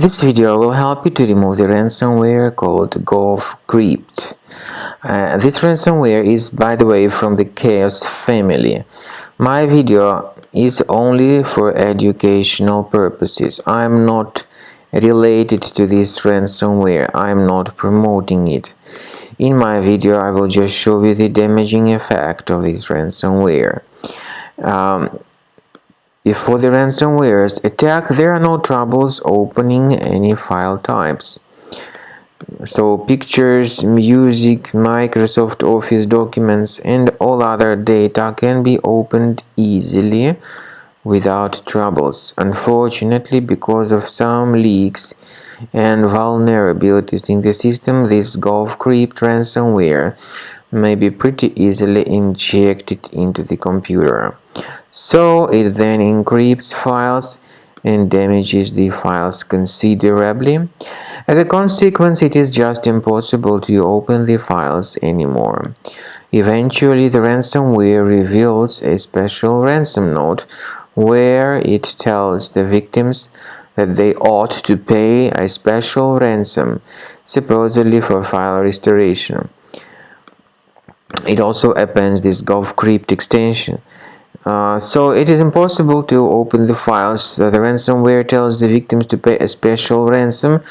This video will help you to remove the ransomware called Govcrypt. This ransomware is, by the way, from the Chaos family. My video is only for educational purposes. I am not related to this ransomware. I am not promoting it. In my video, I will just show you the damaging effect of this ransomware. Before the ransomware's attack, there are no troubles opening any file types. So pictures, music, Microsoft Office documents, and all other data can be opened easily without troubles. Unfortunately, because of some leaks and vulnerabilities in the system, this Govcrypt ransomware may be pretty easily injected into the computer. So it then encrypts files and damages the files considerably. As a consequence, it is just impossible to open the files anymore. Eventually, the ransomware reveals a special ransom note where it tells the victims that they ought to pay a special ransom, supposedly for file restoration. It also appends this Govcrypt extension. So it is impossible to open the files. The ransomware tells the victims to pay a special ransom,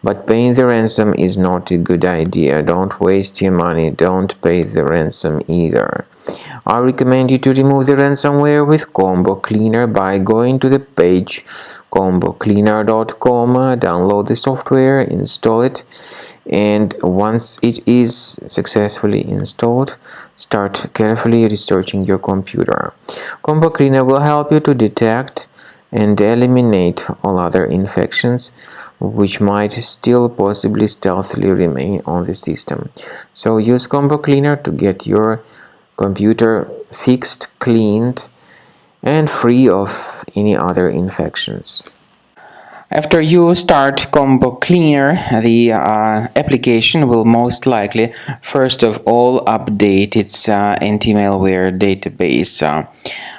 but paying the ransom is not a good idea. Don't waste your money. Don't pay the ransom either. I recommend you to remove the ransomware with Combo Cleaner by going to the page combocleaner.com, download the software, install it, and once it is successfully installed, start carefully researching your computer. Combo Cleaner will help you to detect and eliminate all other infections which might still possibly stealthily remain on the system. So use Combo Cleaner to get your computer fixed, cleaned, and free of any other infections. After you start Combo Cleaner, the application will most likely first of all update its anti-malware database,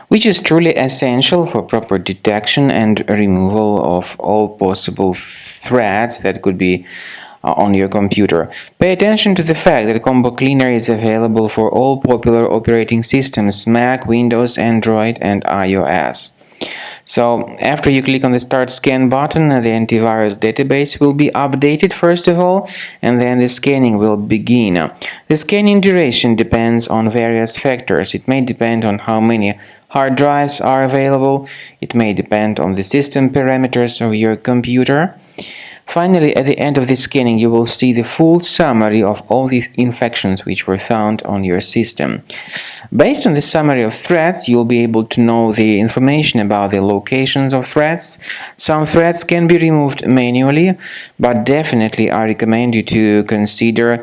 which is truly essential for proper detection and removal of all possible threats that could be on your computer. Pay attention to the fact that Combo Cleaner is available for all popular operating systems: Mac, Windows, Android, and iOS. So after you click on the Start Scan button, the antivirus database will be updated first of all, and then the scanning will begin. The scanning duration depends on various factors. It may depend on how many hard drives are available. It may depend on the system parameters of your computer. Finally, at the end of the scanning, you will see the full summary of all the infections which were found on your system. Based on the summary of threats, you'll be able to know the information about the locations of threats. Some threats can be removed manually, but definitely I recommend you to consider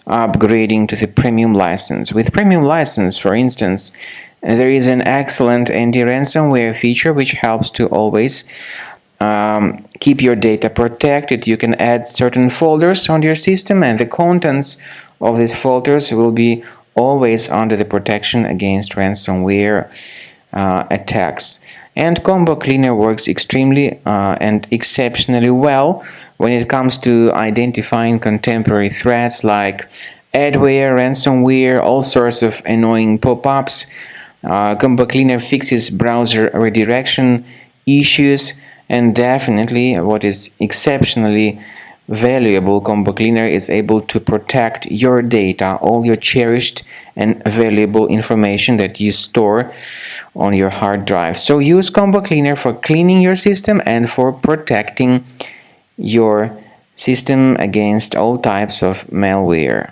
upgrading to the premium license. With premium license, for instance, there is an excellent anti-ransomware feature which helps to always keep your data protected. You can add certain folders on your system, and the contents of these folders will be always under the protection against ransomware attacks. And Combo Cleaner works extremely and exceptionally well when it comes to identifying contemporary threats like adware, ransomware, all sorts of annoying pop-ups. Combo Cleaner fixes browser redirection issues. And definitely, what is exceptionally valuable, Combo Cleaner is able to protect your data, all your cherished and valuable information that you store on your hard drive. So use Combo Cleaner for cleaning your system and for protecting your system against all types of malware.